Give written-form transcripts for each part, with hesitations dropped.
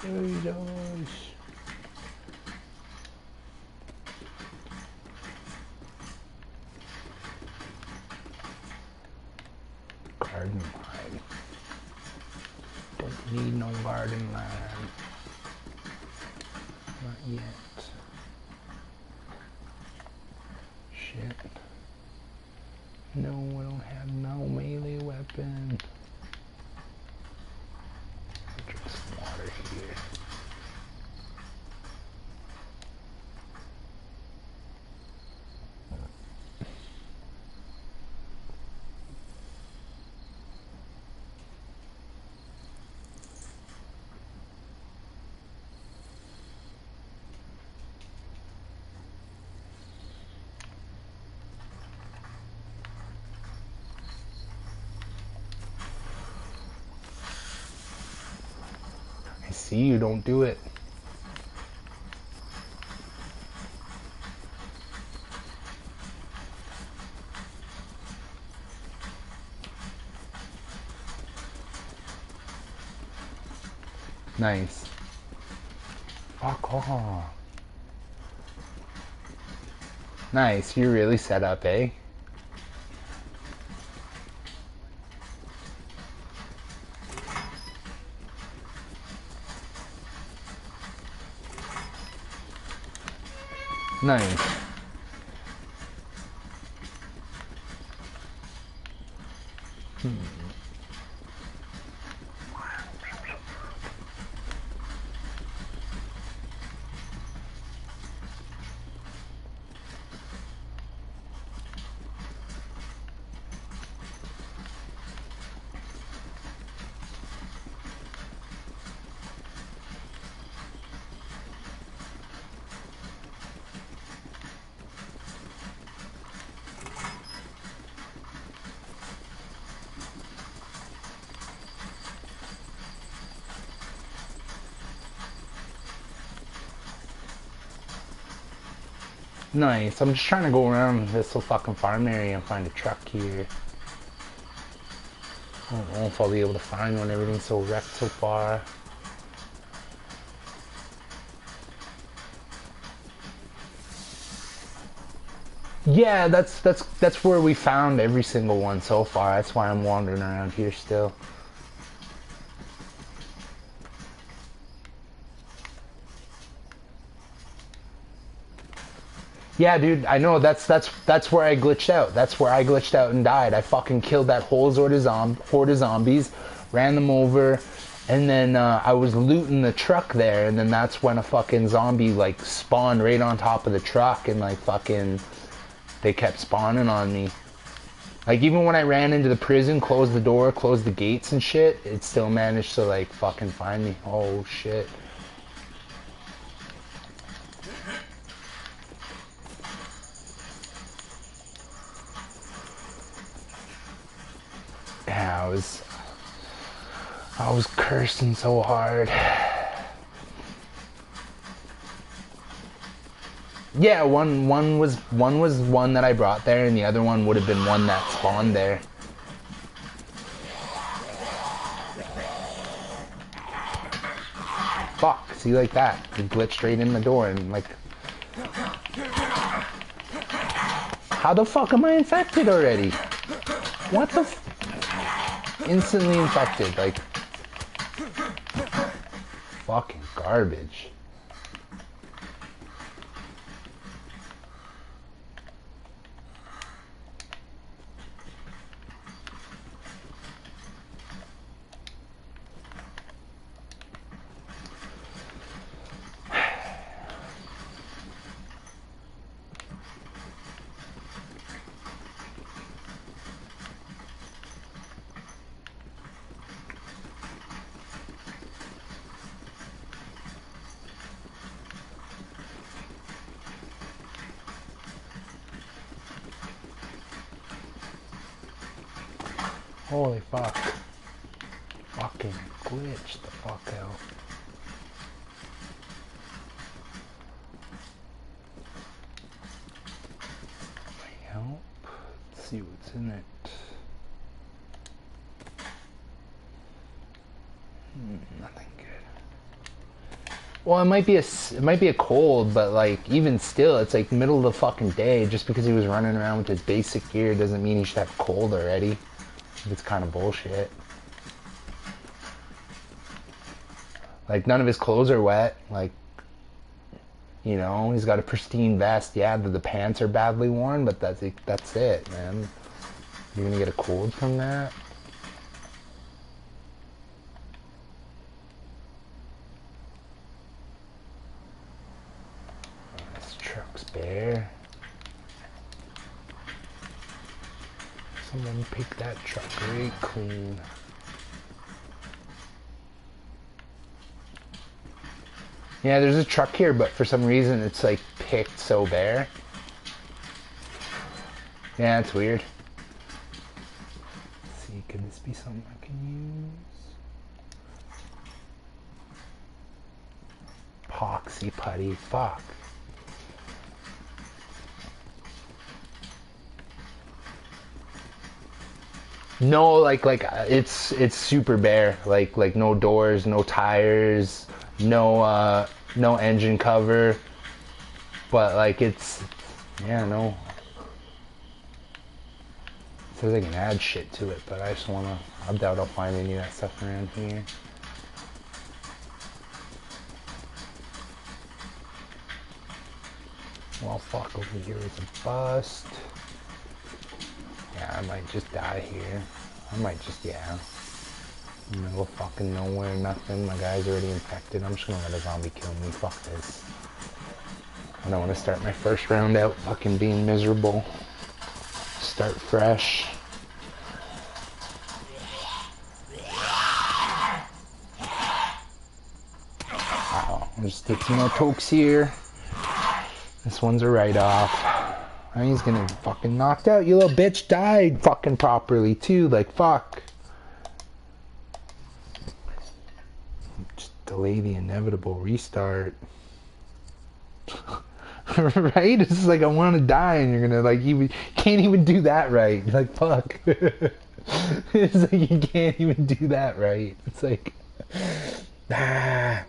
Jesus. Garden line. Don't need no garden land. Not yet. Shit. No, I don't have no melee weapon. I'll drink some water here. I see you, don't do it. Nice. Fuck off. Nice, you're really set up, eh? Nice. Nice. I'm just trying to go around this little fucking farm area and find a truck here. I don't know if I'll be able to find one. Everything's so wrecked so far. Yeah, that's where we found every single one so far. That's why I'm wandering around here still. Yeah, dude, I know that's where I glitched out. That's where I glitched out and died. I fucking killed that whole horde of zombies, ran them over, and then I was looting the truck there, and then that's when a fucking zombie like spawned right on top of the truck, and like fucking they kept spawning on me. Like even when I ran into the prison, closed the door, closed the gates and shit, it still managed to like fucking find me. Oh shit. Yeah, I was cursing so hard. Yeah, one was one that I brought there, and the other one would have been one that spawned there. Fuck, see like that? It glitched right in the door and like... How the fuck am I infected already? What the instantly infected, like... Fucking garbage. Holy fuck. Fucking glitched the fuck out. Help. Let's see what's in it. Nothing good. Well, it might be a cold, but like even still, it's like middle of the fucking day. Just because he was running around with his basic gear doesn't mean he should have a cold already. It's kind of bullshit. Like none of his clothes are wet. Like, you know, he's got a pristine vest. Yeah, the pants are badly worn, but that's it, man. You're gonna get a cold from that? This truck's bare. Someone pick that truck right clean. Yeah, there's a truck here, but for some reason it's like picked so bare. Yeah, it's weird. Let's see, could this be something I can use? Epoxy putty, fuck. No, like it's super bare. Like no doors, no tires, no engine cover. But like it's yeah, no. It says I can add shit to it, but I just wanna I doubt I'll find any of that stuff around here. Well fuck, over here is a bust. Yeah, I might just die here. I might just, yeah. Middle of fucking nowhere, nothing. My guy's already infected. I'm just gonna let a zombie kill me. Fuck this. I don't want to start my first round out fucking being miserable. Start fresh. Wow. I'll just take some more tokes here. This one's a write-off. And he's gonna fucking knocked out. You little bitch died fucking properly too. Like fuck. Just delay the inevitable restart. Right? It's just like I want to die, and you're gonna like you can't even do that right. Like fuck. It's like you can't even do that right. It's like ah.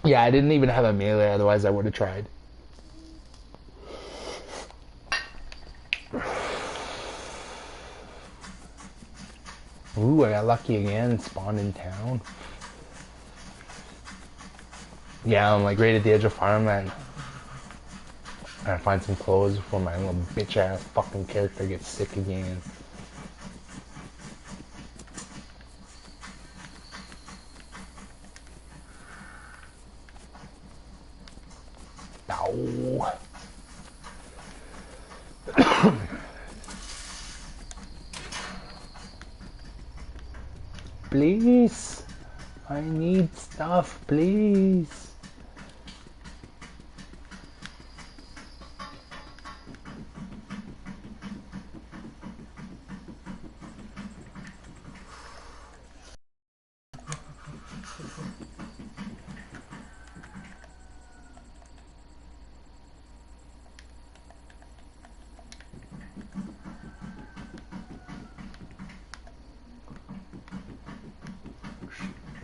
Yeah, I didn't even have a melee, otherwise I would have tried. Ooh, I got lucky again, spawned in town. Yeah, I'm like right at the edge of farmland. I gotta find some clothes before my little bitch ass fucking character gets sick again. Ow. Please, I need stuff, please.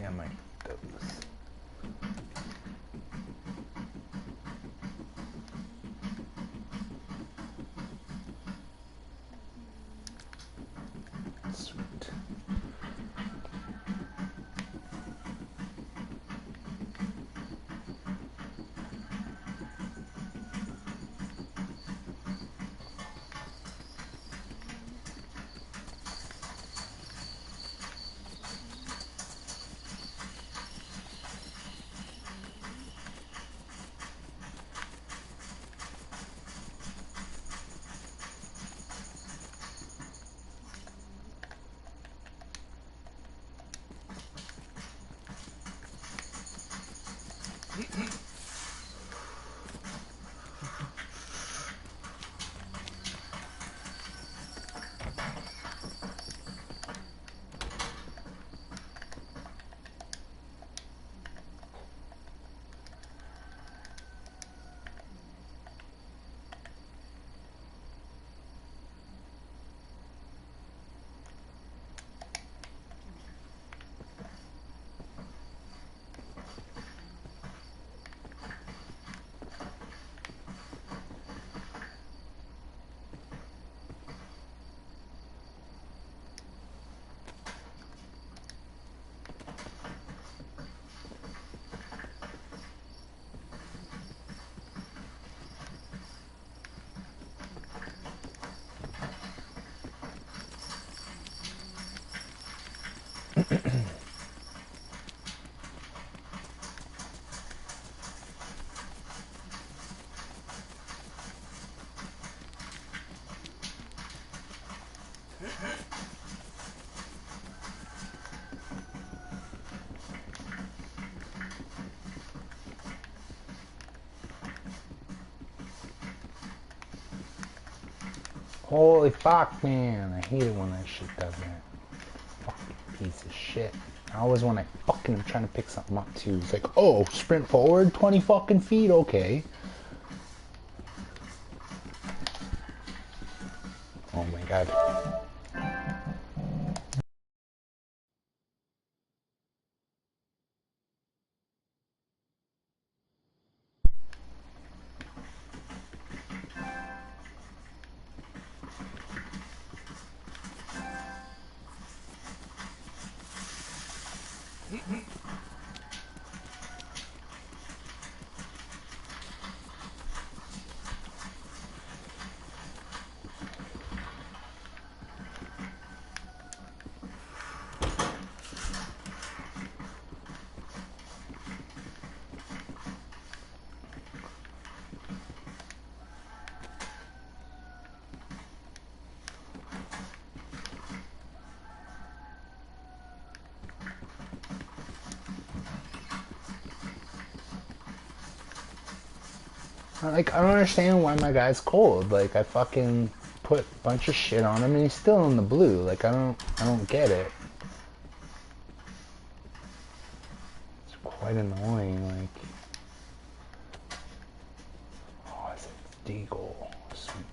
Yeah, my those. Sweet. Holy fuck, man. I hate it when that shit does that. Fucking piece of shit. I always when I fucking am trying to pick something up too. It's like, oh, sprint forward 20 fucking feet, okay. Oh my god. Like, I don't understand why my guy's cold. Like, I fucking put a bunch of shit on him and he's still in the blue. Like, I don't get it. It's quite annoying, like. Oh, it's a Deagle. Sweet.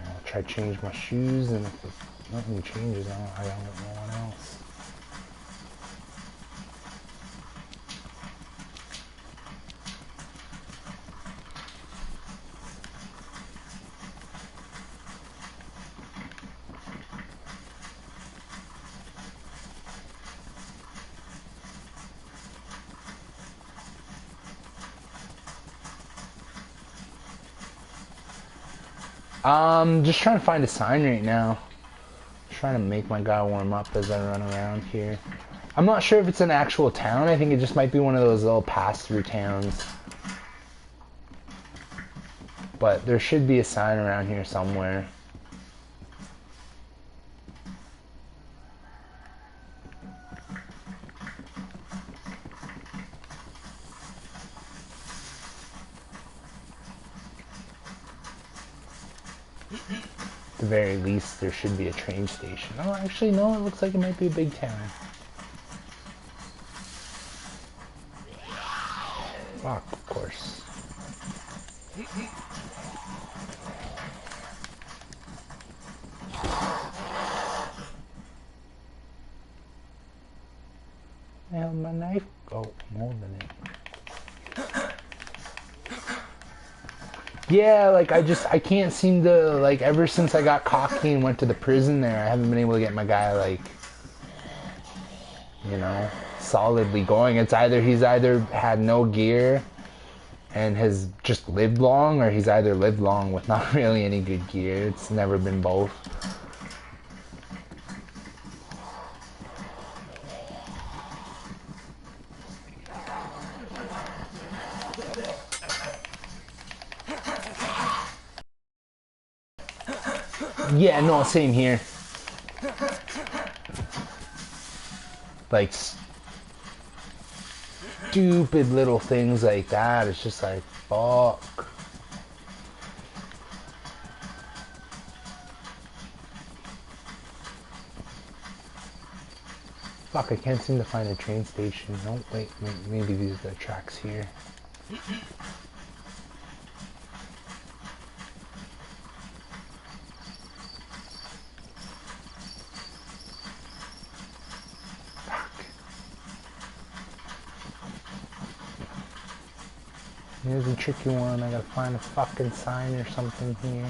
I'll try to change my shoes and if nothing changes, I don't know what else. Just trying to find a sign right now. Trying to make my guy warm up as I run around here. I'm not sure if it's an actual town. I think it just might be one of those little pass-through towns. But there should be a sign around here somewhere. At the very least, there should be a train station. Oh, actually, no, it looks like it might be a big town. Fuck, of course. Now my knife. Oh, I'm holding it. Yeah, like I can't seem to, like, ever since I got cocky and went to the prison there, I haven't been able to get my guy, like, you know, solidly going. It's either he's either had no gear and has just lived long, or he's either lived long with not really any good gear. It's never been both. Yeah, no, same here. Like, stupid little things like that. It's just like, fuck. Fuck, I can't seem to find a train station. No, wait, maybe these are the tracks here. Here's a tricky one. I gotta find a fucking sign or something here.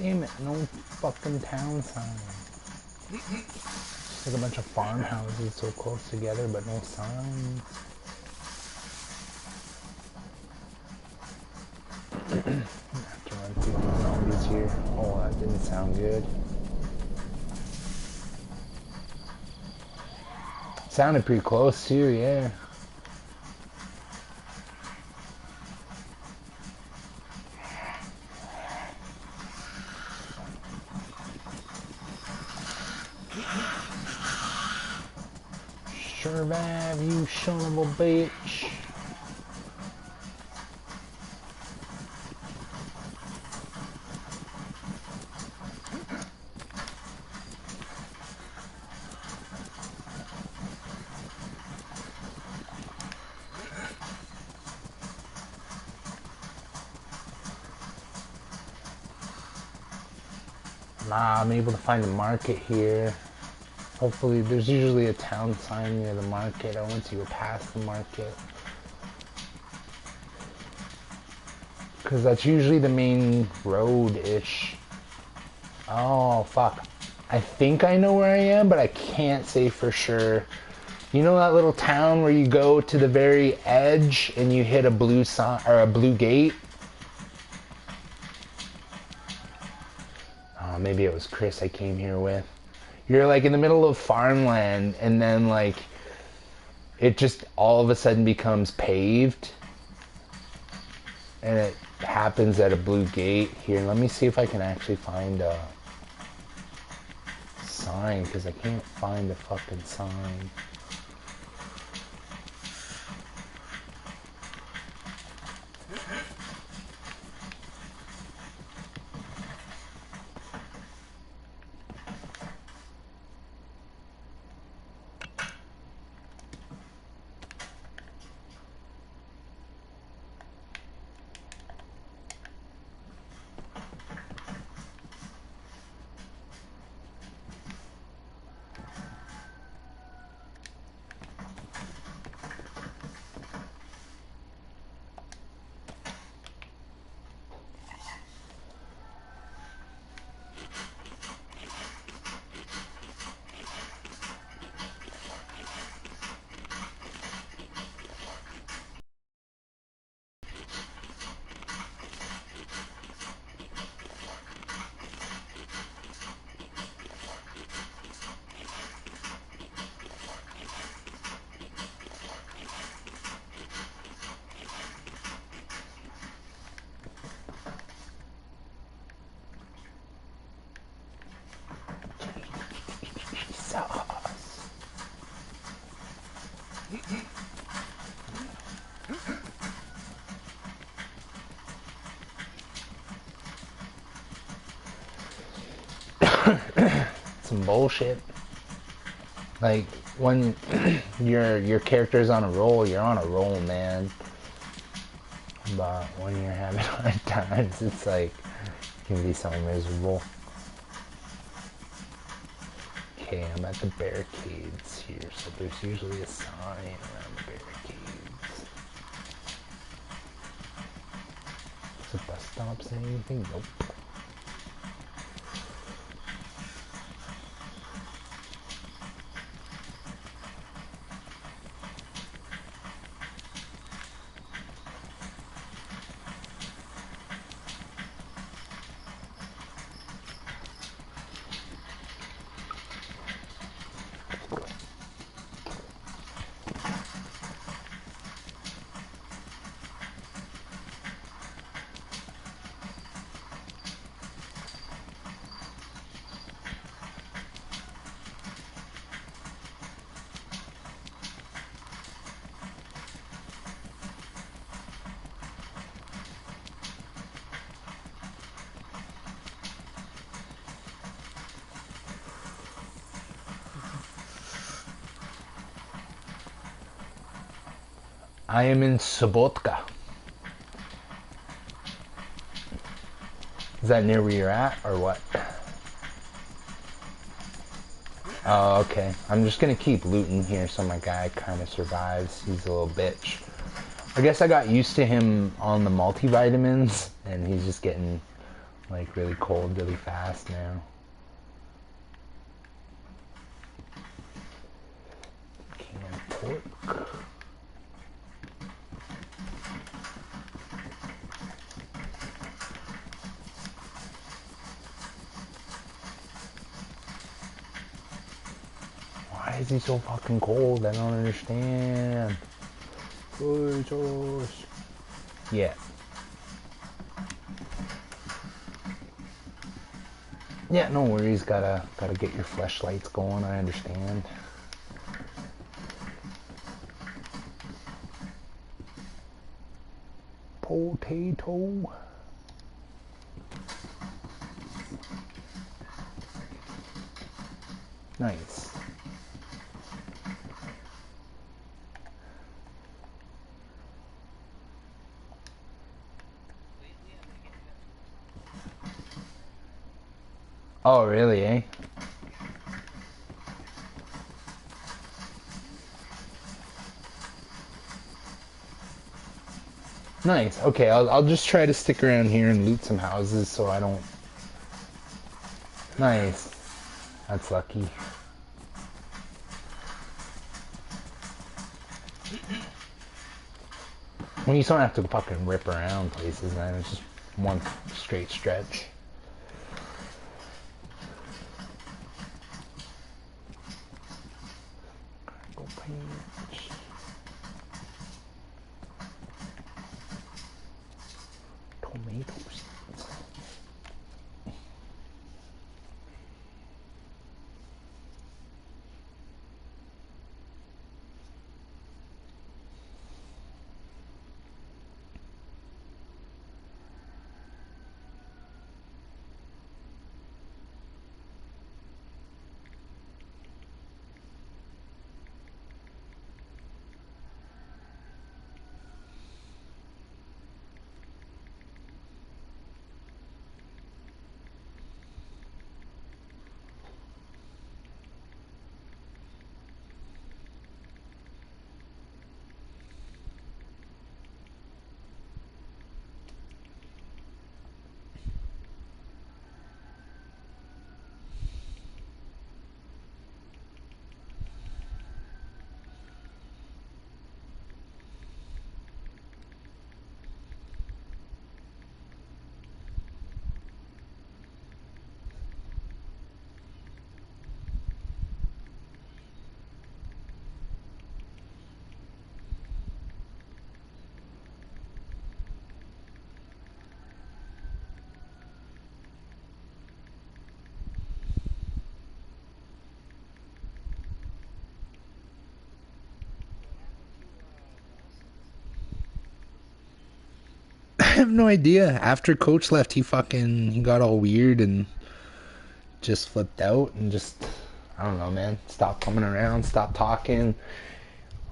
Damn it, no fucking town sign. Just like a bunch of farmhouses so close together, but no signs. I have to run through the zombies here. Oh, that didn't sound good. Sounded pretty close too, yeah. Survive, you son of a bitch. Nah, I'm able to find a market here. Hopefully, there's usually a town sign near the market. I want to go past the market. Because that's usually the main road-ish. Oh, fuck. I think I know where I am, but I can't say for sure. You know that little town where you go to the very edge and you hit a blue sign or a blue gate? Oh, maybe it was Chris I came here with. You're like in the middle of farmland and then like it just all of a sudden becomes paved. And it happens at a blue gate here. Let me see if I can actually find a sign because I can't find a fucking sign. Some bullshit. Like when your character's on a roll, you're on a roll, man. But when you're having hard times, it's like it can be so miserable. Okay, I'm at the barricades here, so there's usually a sign around the barricades. Does the bus stop say anything? Nope. I am in Sobotka. Is that near where you're at, or what? Oh, okay. I'm just gonna keep looting here so my guy kind of survives. He's a little bitch. I guess I got used to him on the multivitamins, and he's just getting like really cold really fast now. Canned pork. Why is he so fucking cold? I don't understand. Oh, Josh. Yeah. Yeah, no worries. Gotta get your fleshlights going. I understand. Potato. Nice. Oh, really, eh? Nice. Okay, I'll just try to stick around here and loot some houses so I don't... Nice. That's lucky. Well, you don't have to fucking rip around places, man. It's just one straight stretch. Go page. Tomatoes. I have no idea. After Coach left, he got all weird and just flipped out and just, I don't know, man. Stopped coming around, stopped talking,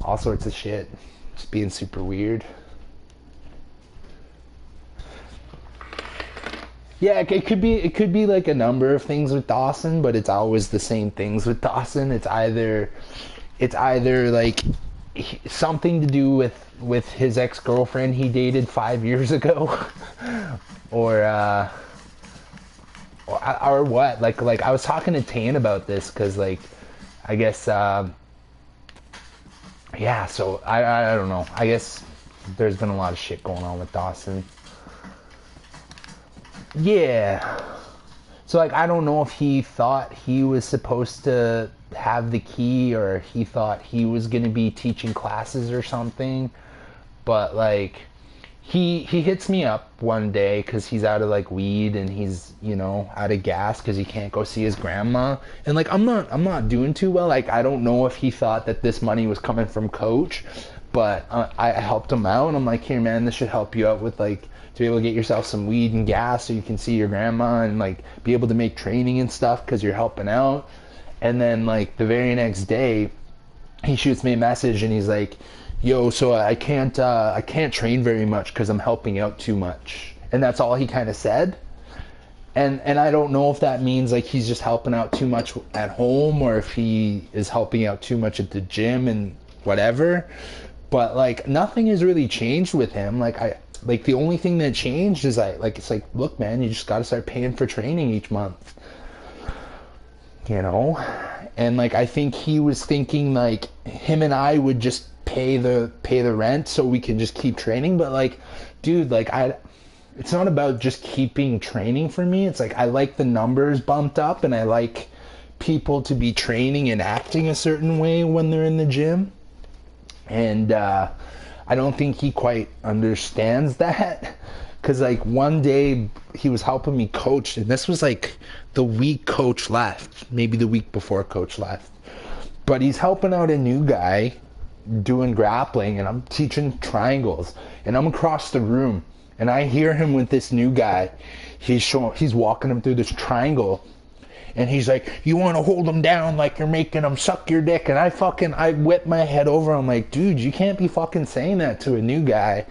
all sorts of shit. Just being super weird. Yeah, it could be like a number of things with Dawson, but it's always the same things with Dawson. It's either like something to do with his ex-girlfriend he dated 5 years ago, or or what? Like I was talking to Tane about this because like I guess yeah. So I don't know. I guess there's been a lot of shit going on with Dawson. Yeah. So like I don't know if he thought he was supposed to have the key or he thought he was going to be teaching classes or something, but like he hits me up one day cuz he's out of like weed and he's, you know, out of gas cuz he can't go see his grandma. And like I'm not doing too well. Like I don't know if he thought that this money was coming from Coach, but I helped him out and I'm like, "Here man, this should help you out with like to be able to get yourself some weed and gas so you can see your grandma and like be able to make training and stuff cuz you're helping out." And then like the very next day he shoots me a message and he's like, "Yo, so I can't train very much because I'm helping out too much." And that's all he kind of said. And I don't know if that means like he's just helping out too much at home or if he is helping out too much at the gym and whatever. But like nothing has really changed with him. Like Like the only thing that changed is it's like, look, man, you just got to start paying for training each month, you know? And like, I think he was thinking like him and I would just pay the rent so we can just keep training. But like, dude, like it's not about just keeping training for me. It's like, I like the numbers bumped up, and I like people to be training and acting a certain way when they're in the gym. And I don't think he quite understands that, because like one day he was helping me coach, and this was like the week coach left, maybe the week before coach left, but he's helping out a new guy doing grappling, and I'm teaching triangles, and I'm across the room, and I hear him with this new guy. He's walking him through this triangle, and he's like, you want to hold him down like you're making him suck your dick. And I whip my head over. I'm like, dude, you can't be fucking saying that to a new guy.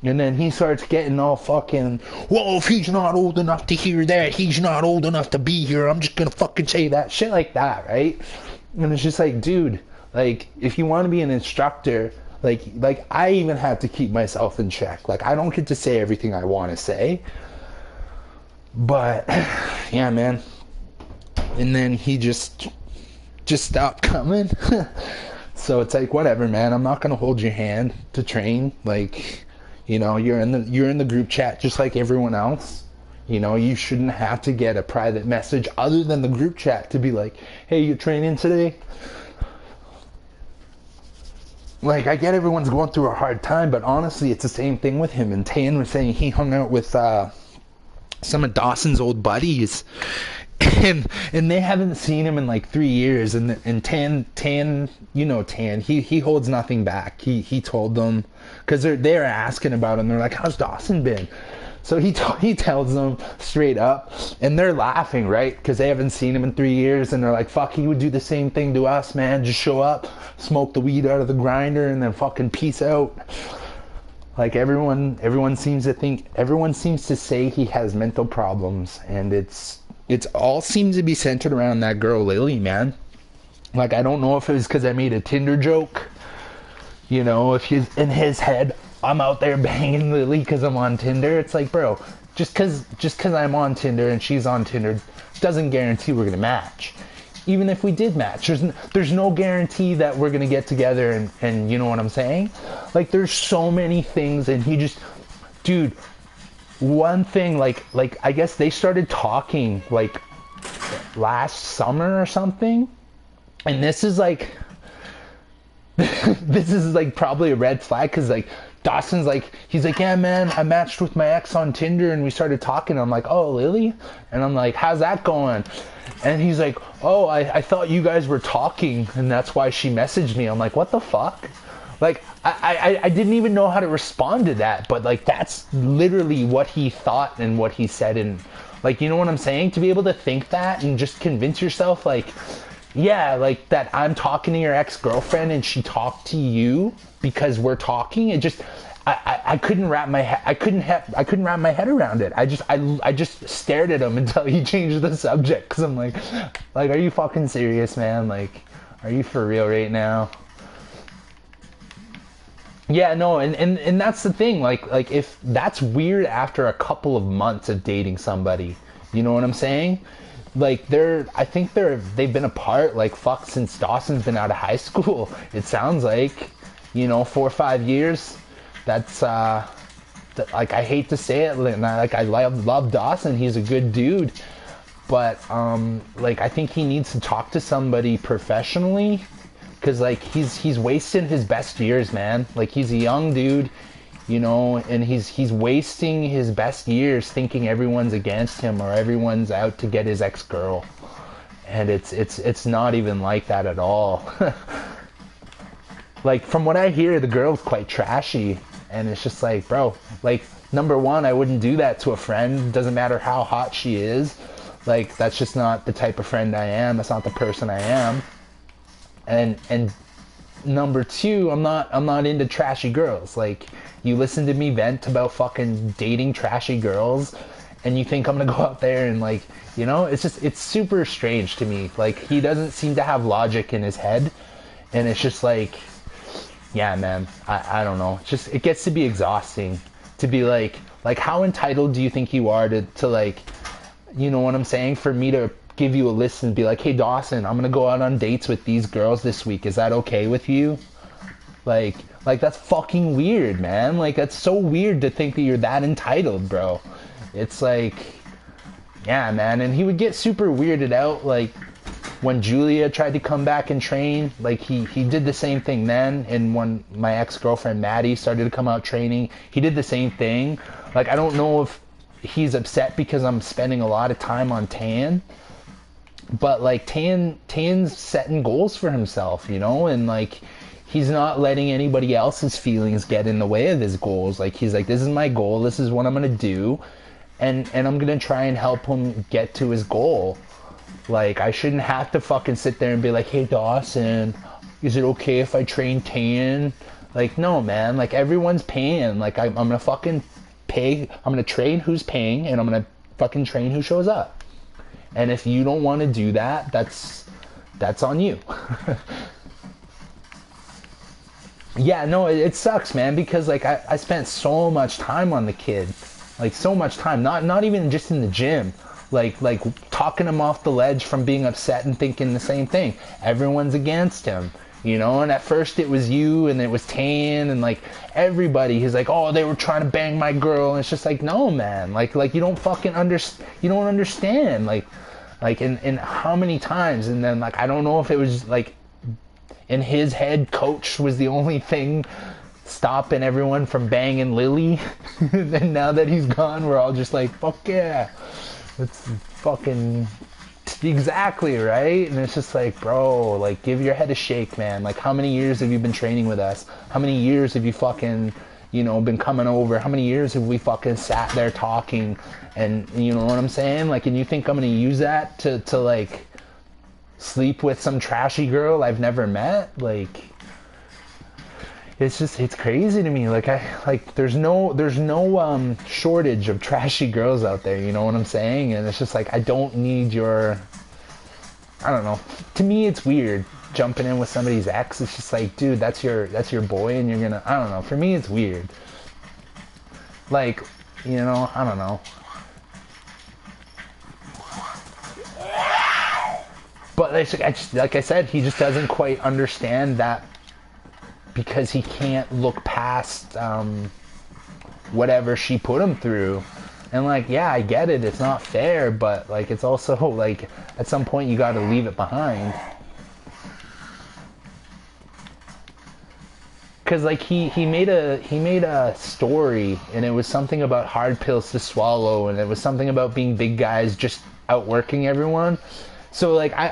And then he starts getting all fucking, well, if he's not old enough to hear that, he's not old enough to be here. I'm just going to fucking say that. Shit like that, right? And it's just like, dude, like, if you want to be an instructor, like I even have to keep myself in check. Like, I don't get to say everything I want to say. But, yeah, man. And then he just stopped coming. So it's like, whatever, man. I'm not gonna hold your hand to train. Like, you know, you're in the group chat just like everyone else. You know, you shouldn't have to get a private message other than the group chat to be like, hey, you training today? Like, I get everyone's going through a hard time, but honestly, it's the same thing with him. And Tan was saying he hung out with some of Dawson's old buddies. And they haven't seen him in like 3 years, and Tan, you know, Tan, he holds nothing back. He told them, because they're asking about him. They're like, how's Dawson been? So he tells them straight up, and they're laughing, right? Because they haven't seen him in 3 years, and they're like, fuck, he would do the same thing to us, man. Just show up, smoke the weed out of the grinder, and then fucking peace out. Like, everyone seems to say he has mental problems, and it's all seems to be centered around that girl Lily, man. Like, I don't know if it was because I made a Tinder joke, you know, if he's in his head, I'm out there banging Lily because I'm on Tinder. It's like, bro, just because I'm on Tinder and she's on Tinder doesn't guarantee we're gonna match. Even if we did match, there's no guarantee that we're gonna get together, and you know what I'm saying? Like, there's so many things, and he just, dude. One thing, like I guess they started talking like last summer or something, and this is like this is like probably a red flag, because like Dawson's like, he's like, yeah, man, I matched with my ex on Tinder and we started talking. I'm like, oh, Lily? And I'm like, how's that going? And he's like, oh, I thought you guys were talking and that's why she messaged me. I'm like, what the fuck? Like, I didn't even know how to respond to that, but like, that's literally what he thought and what he said. And like, you know what I'm saying? To be able to think that and just convince yourself, like, yeah, like that I'm talking to your ex-girlfriend and she talked to you because we're talking. It just, I couldn't wrap my head. I couldn't wrap my head around it. I just stared at him until he changed the subject. Cause I'm like, are you fucking serious, man? Like, are you for real right now? Yeah, no, and that's the thing. Like if that's weird after a couple of months of dating somebody, you know what I'm saying? Like they've been apart like fuck since Dawson's been out of high school. It sounds like, you know, 4 or 5 years. That's like, I hate to say it, like I love Dawson. He's a good dude, but like I think he needs to talk to somebody professionally. Cause like he's wasting his best years, man. Like he's a young dude, you know, and he's wasting his best years thinking everyone's against him or everyone's out to get his ex-girl. And it's not even like that at all. Like from what I hear, the girl's quite trashy, and it's just like, bro, like number one, I wouldn't do that to a friend. Doesn't matter how hot she is. Like that's just not the type of friend I am. That's not the person I am. And number two, I'm not into trashy girls. Like, you listen to me vent about fucking dating trashy girls, and you think I'm gonna go out there and like, you know, it's super strange to me. Like, he doesn't seem to have logic in his head, and it's just like, yeah, man, I don't know. It gets to be exhausting. to be like how entitled do you think you are to like, you know what I'm saying, for me to give you a list and be like, hey Dawson, I'm gonna go out on dates with these girls this week, is that okay with you? Like that's fucking weird, man. Like that's so weird to think that you're that entitled, bro. It's like, yeah, man. And he would get super weirded out, like when Julia tried to come back and train. Like he did the same thing then. And when my ex-girlfriend Maddie started to come out training, he did the same thing. Like I don't know if he's upset because I'm spending a lot of time on Tan, but like Tan's setting goals for himself, you know, and like he's not letting anybody else's feelings get in the way of his goals. Like he's like, this is my goal, this is what I'm gonna do, and I'm gonna try and help him get to his goal. Like I shouldn't have to fucking sit there and be like, hey Dawson, is it okay if I train Tan? Like no, man. Like everyone's paying. Like I'm gonna fucking pay. I'm gonna train who's paying, and I'm gonna fucking train who shows up. And if you don't want to do that, that's on you. Yeah, no, it sucks, man, because like I spent so much time on the kid, like so much time, not even just in the gym, like talking him off the ledge from being upset and thinking the same thing. Everyone's against him, you know. And at first it was you, and it was Tan, and like everybody. He's like, oh, they were trying to bang my girl, and it's just like, no, man, like you don't fucking you don't understand, like and how many times. And then like I don't know if it was like in his head, Coach was the only thing stopping everyone from banging Lily. And now that he's gone, we're all just like, fuck yeah. It's fucking exactly right. And it's just like, bro, like give your head a shake, man. Like how many years have you been training with us? How many years have you fucking, you know, been coming over? How many years have we fucking sat there talking? And you know what I'm saying? Like, and you think I'm gonna use that to like sleep with some trashy girl I've never met? Like it's just, it's crazy to me. Like there's no shortage of trashy girls out there, you know what I'm saying? And it's just like, I don't need your, I don't know. To me it's weird jumping in with somebody's ex. It's just like, dude, that's your boy, and you're gonna, I don't know. For me it's weird. Like, you know, I don't know. But like I said, he just doesn't quite understand that, because he can't look past whatever she put him through. And like, yeah, I get it, it's not fair, but like it's also like at some point you got to leave it behind. Because like he made a story, and it was something about hard pills to swallow, and it was something about being big guys just outworking everyone. So like I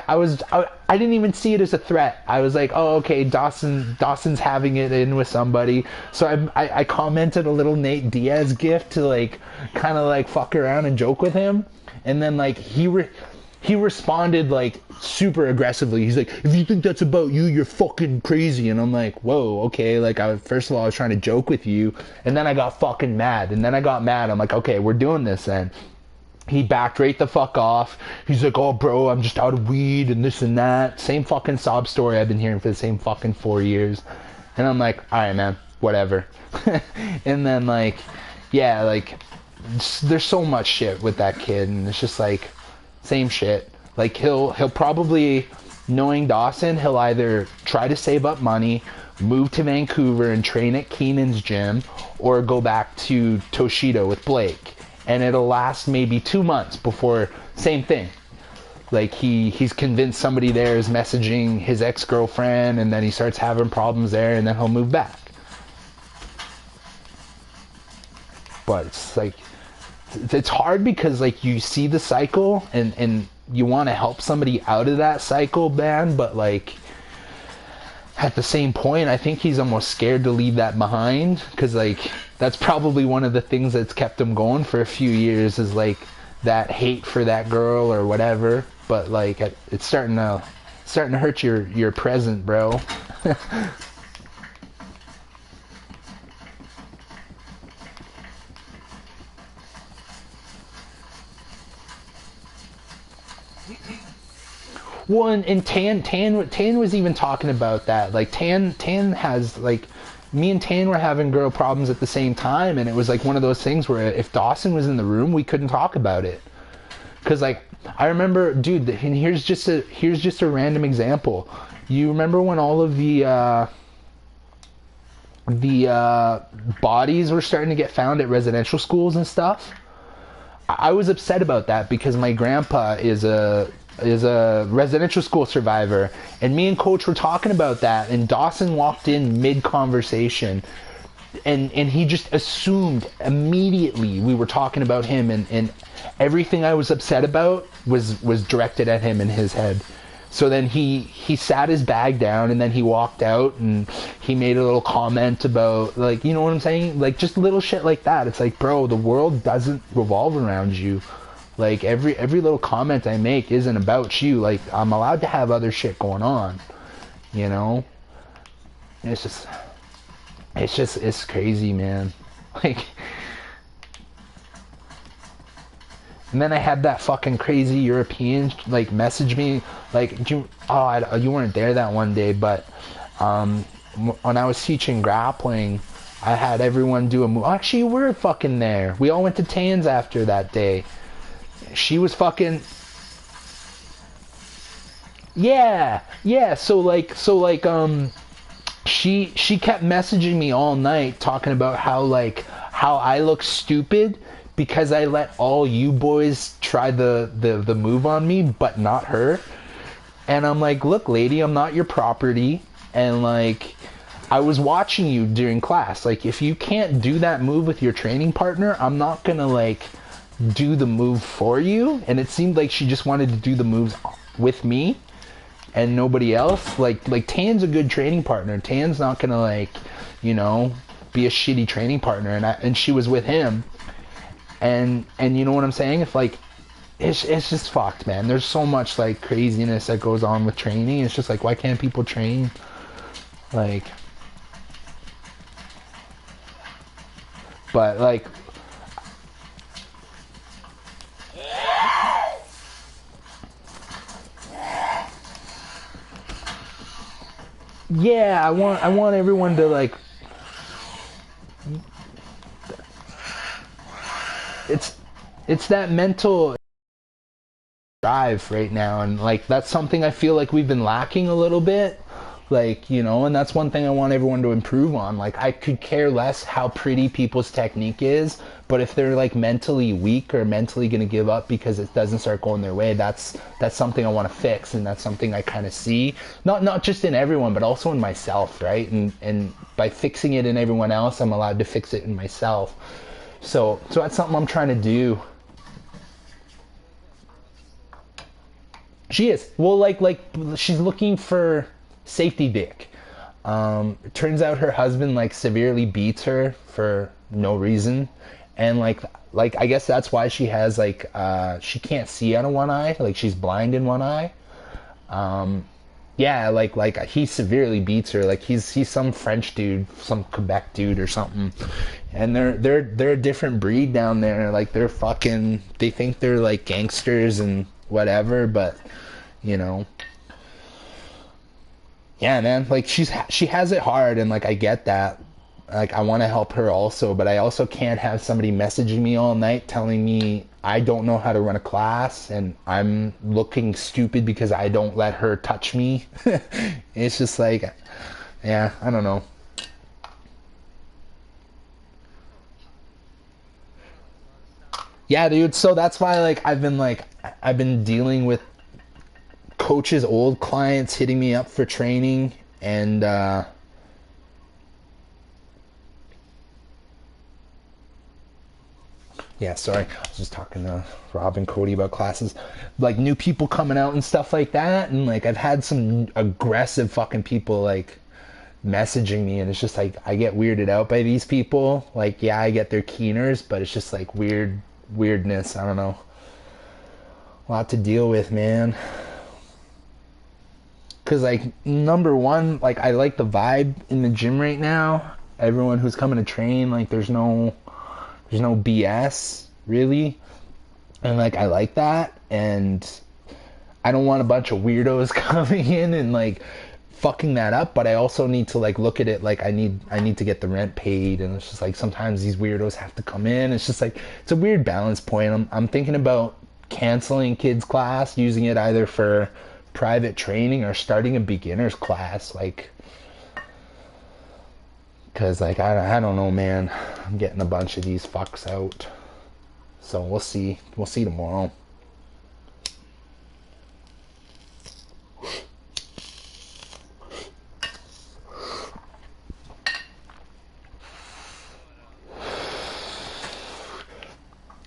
didn't even see it as a threat. I was like, oh, okay, Dawson's having it in with somebody. So I commented a little Nate Diaz gift to like kind of like fuck around and joke with him, and then like he responded like super aggressively. He's like, if you think that's about you, you're fucking crazy. And I'm like, whoa, okay. Like first of all, I was trying to joke with you, and then I got fucking mad, and then I got mad. I'm like, okay, we're doing this then. He backed right the fuck off. He's like, oh, bro, I'm just out of weed and this and that. Same fucking sob story I've been hearing for the same fucking 4 years. And I'm like, all right, man, whatever. And then, like, yeah, like, there's so much shit with that kid. And it's just, like, same shit. Like, he'll probably, knowing Dawson, he'll either try to save up money, move to Vancouver and train at Keenan's gym, or go back to Toshido with Blake. And it'll last maybe 2 months before, same thing. Like he's convinced somebody there is messaging his ex-girlfriend, and then he starts having problems there, and then he'll move back. But it's like, it's hard because like you see the cycle, and you want to help somebody out of that cycle, man, but like at the same point, I think he's almost scared to leave that behind, because like that's probably one of the things that's kept him going for a few years, is like that hate for that girl or whatever. But like it's starting to hurt your present, bro. Well, and Tan was even talking about that. Like Tan has like, me and Tan were having girl problems at the same time, and it was like one of those things where if Dawson was in the room, we couldn't talk about it. Cause like I remember, dude, and here's just a random example. You remember when all of the bodies were starting to get found at residential schools and stuff? I was upset about that because my grandpa is a residential school survivor, and me and Coach were talking about that, and Dawson walked in mid conversation, and he just assumed immediately we were talking about him, and everything I was upset about was directed at him in his head. So then he sat his bag down, and then he walked out, and he made a little comment about, like, you know what I'm saying? Like, just little shit like that. It's like, bro, the world doesn't revolve around you. Like, every little comment I make isn't about you. Like, I'm allowed to have other shit going on, you know? It's crazy, man. Like, and then I had that fucking crazy European like message me, like, you weren't there that one day, but when I was teaching grappling, I had everyone do a move. Actually, you were fucking there. We all went to Tan's after that day. She was fucking, yeah. So like she kept messaging me all night talking about how I look stupid because I let all you boys try the move on me, but not her. And I'm like, look, lady, I'm not your property, and like, I was watching you during class. Like, if you can't do that move with your training partner, I'm not gonna like do the move for you. And it seemed like she just wanted to do the moves with me and nobody else. Like Tan's a good training partner. Tan's not gonna like, you know, be a shitty training partner. And she was with him. And you know what I'm saying? If like, it's just fucked, man. There's so much like craziness that goes on with training. It's just like, why can't people train? Like, but like, yeah, I want everyone to like, it's that mental drive right now, and like, that's something I feel like we've been lacking a little bit, like, you know. And that's one thing I want everyone to improve on. Like, I could care less how pretty people's technique is, but if they're like mentally weak or mentally gonna give up because it doesn't start going their way, that's something I want to fix. And that's something I kind of see, not just in everyone, but also in myself, right? And by fixing it in everyone else, I'm allowed to fix it in myself. So that's something I'm trying to do. She is. Well, like she's looking for safety dick. It turns out her husband like severely beats her for no reason, and like I guess that's why she has like she can't see out of one eye. Like, she's blind in one eye. Yeah, like he severely beats her. Like, he's some French dude, some Quebec dude or something, and they're a different breed down there. Like, they think they're like gangsters and whatever, but you know, yeah, man. Like, she has it hard, and like, I get that. Like, I want to help her also, but I also can't have somebody messaging me all night telling me I don't know how to run a class and I'm looking stupid because I don't let her touch me. It's just like, yeah, I don't know. Yeah, dude. So that's why I've been dealing with coaches, old clients hitting me up for training, and yeah, sorry. I was just talking to Rob and Cody about classes. Like, new people coming out and stuff like that. And like, I've had some aggressive fucking people like messaging me, and it's just like, I get weirded out by these people. Like, yeah, I get their keeners, but it's just like weirdness. I don't know. A lot to deal with, man. Cause like, number one, like, I like the vibe in the gym right now. Everyone who's coming to train, like, there's no BS really, and like, I like that. And I don't want a bunch of weirdos coming in and like fucking that up, but I also need to like look at it like I need to get the rent paid, and it's just like sometimes these weirdos have to come in. It's just like it's a weird balance point. I'm thinking about canceling kids class, using it either for private training or starting a beginners class, like because like I don't know, man. I'm getting a bunch of these fucks out, so we'll see tomorrow.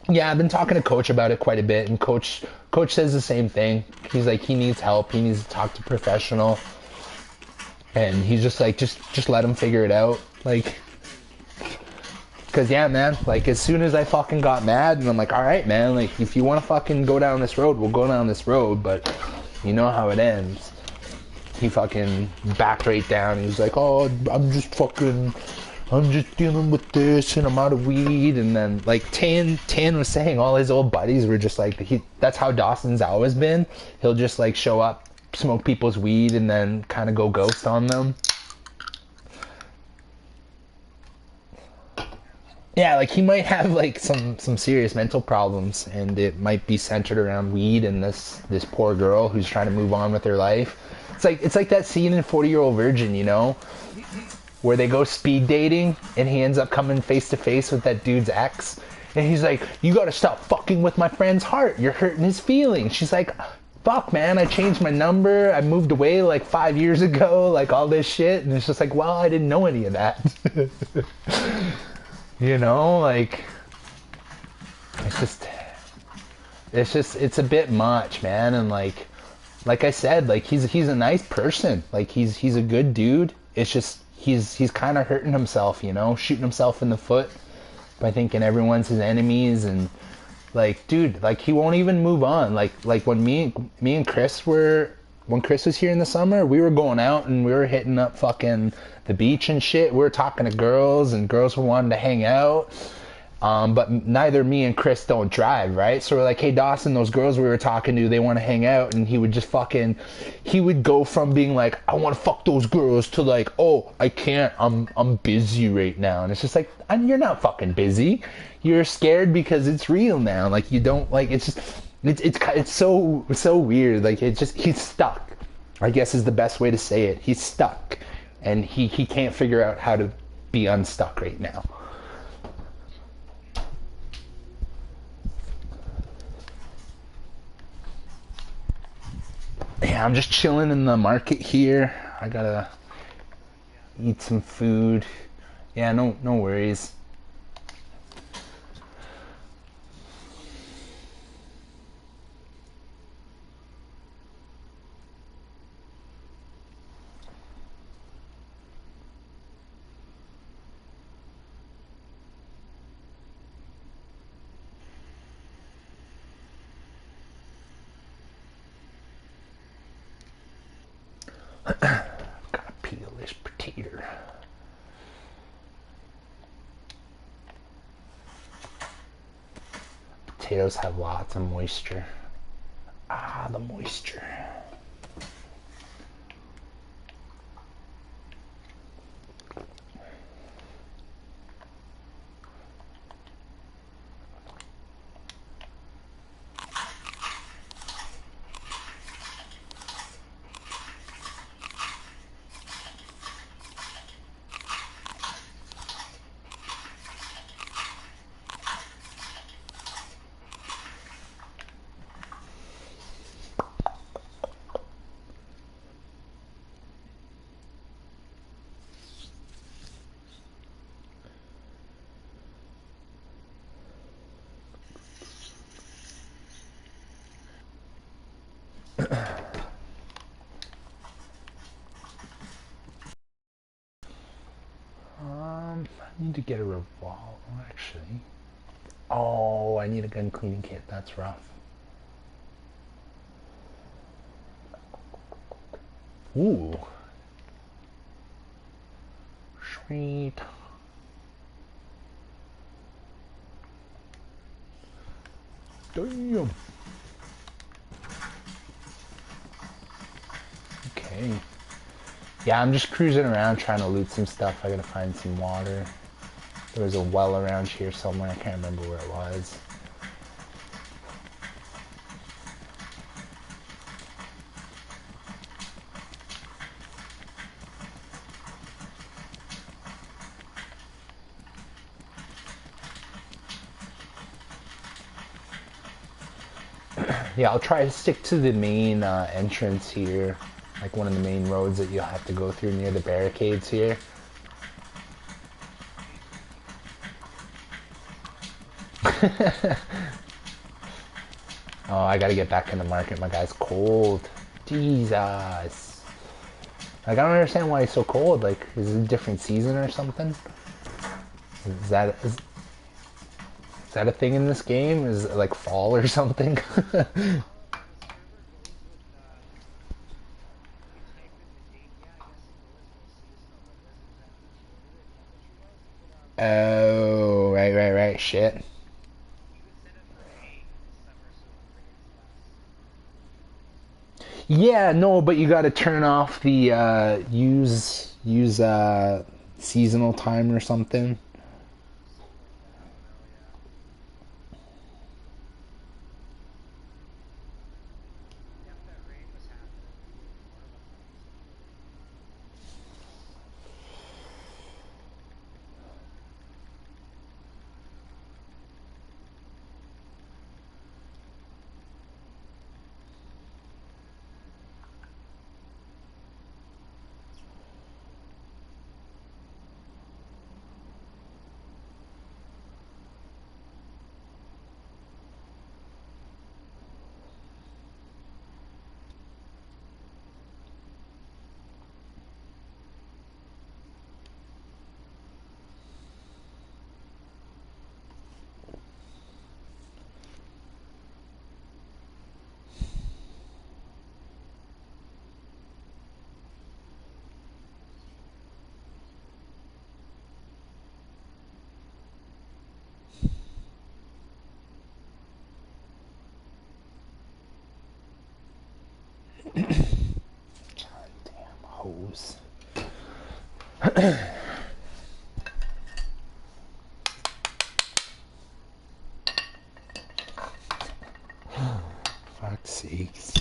Yeah, I've been talking to coach about it quite a bit, and coach says the same thing. He's like he needs help. He needs to talk to a professional, and he's just like just let him figure it out. Like, cause yeah, man. Like as soon as I fucking got mad, and I'm like, all right, man. Like if you want to fucking go down this road, we'll go down this road. But you know how it ends. He fucking backed right down. He was like, oh, I'm just dealing with this and I'm out of weed. And then like Tan was saying all his old buddies were just like, that's how Dawson's always been. He'll just like show up, smoke people's weed, and then kind of go ghost on them. Yeah, like he might have like some serious mental problems, and it might be centered around weed and this poor girl who's trying to move on with her life. It's like that scene in 40-Year-Old Virgin, you know, where they go speed dating and he ends up coming face to face with that dude's ex, and he's like, "You got to stop fucking with my friend's heart. You're hurting his feelings." She's like, "Fuck, man, I changed my number. I moved away like 5 years ago, like all this shit." And it's just like, well, I didn't know any of that. You know, like it's just it's a bit much, man. And like I said, like he's a nice person, like he's a good dude. It's just he's kind of hurting himself, you know, shooting himself in the foot by thinking everyone's his enemies. And like, dude, like he won't even move on. Like when me and Chris were, when Chris was here in the summer, we were going out and we were hitting up fucking the beach and shit. We were talking to girls, and girls were wanting to hang out. But neither me and Chris don't drive, right? So we're like, hey, Dawson, those girls we were talking to, they want to hang out. And he would just he would go from being like, I want to fuck those girls, to like, oh, I can't, I'm busy right now. And it's just like, you're not fucking busy. You're scared because it's real now. Like you don't, like, it's just, it's so weird. Like he's stuck, I guess is the best way to say it. He's stuck, and he can't figure out how to be unstuck right now. Yeah, I'm just chilling in the market here. I gotta eat some food. Yeah, no worries. Gotta peel this potato. Potatoes have lots of moisture. Ah, the moisture. I need to get a revolver, actually. Oh, I need a gun cleaning kit. That's rough. Ooh. Sweet. Damn. Okay. Yeah, I'm just cruising around trying to loot some stuff. I gotta find some water. There was a well around here somewhere. I can't remember where it was. Yeah, I'll try to stick to the main entrance here, like one of the main roads that you'll have to go through near the barricades here. Oh, I gotta get back in the market. My guy's cold. Jesus. Like, I don't understand why he's so cold. Like, is it a different season or something? Is that a thing in this game? Is it like fall or something? Oh, right. Shit. Yeah, no, but you got to turn off the use seasonal time or something. Damn hose. Fuck's sakes.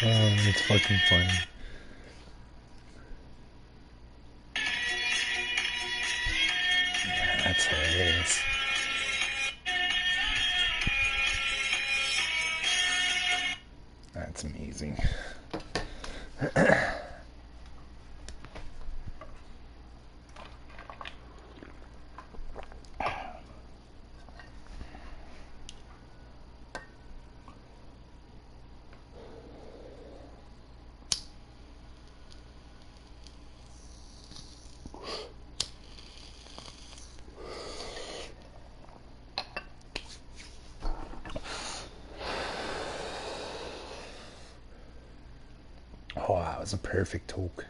Oh, it's fucking funny. That's hilarious. That's amazing. was a perfect toke.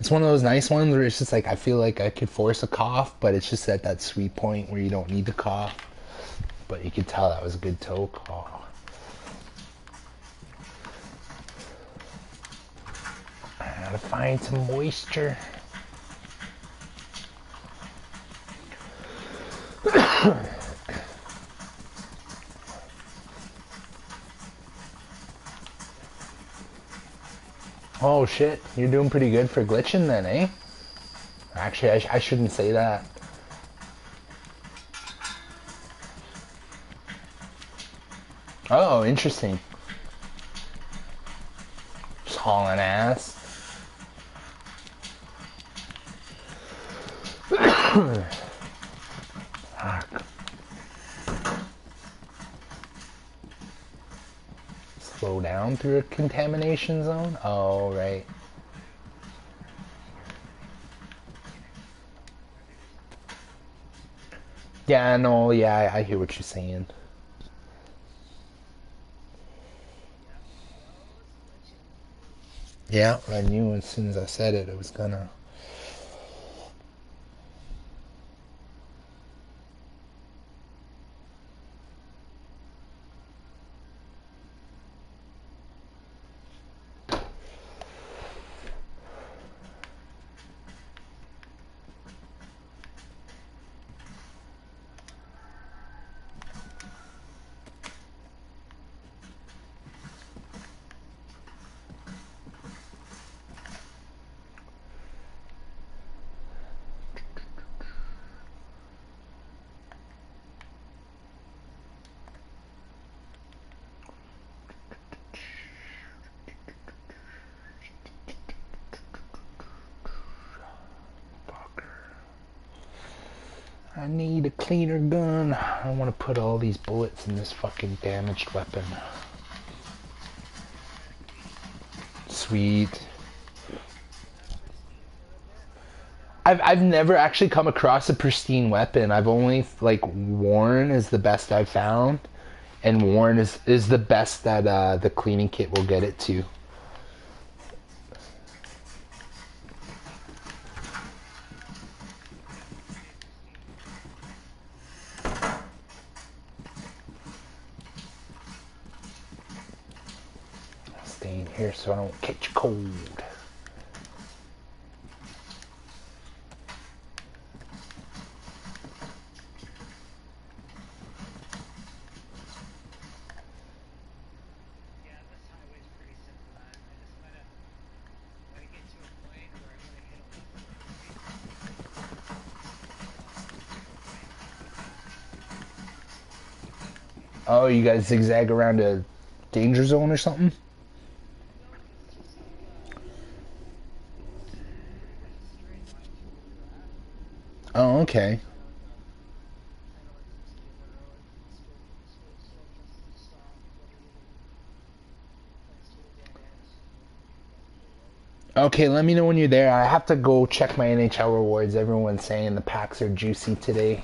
It's one of those nice ones where it's just like I feel like I could force a cough, but it's just at that sweet point where you don't need to cough. But you could tell that was a good toke. Oh. I gotta find some moisture. Oh shit, you're doing pretty good for glitching then, eh? Actually, I shouldn't say that. Oh, interesting. Just hauling ass. Fuck. Slow down through a contamination zone? Oh, right. Yeah, no, yeah, I hear what you're saying. Yeah, I knew as soon as I said it, it was gonna. I need a cleaner gun. I don't want to put all these bullets in this fucking damaged weapon. Sweet. I've never actually come across a pristine weapon. I've only like worn is the best I've found, and worn is the best that the cleaning kit will get it to. Stay in here so I don't catch cold. Oh, you guys zigzag around a danger zone or something? Oh, okay. Okay, let me know when you're there. I have to go check my NHL rewards. Everyone's saying the packs are juicy today.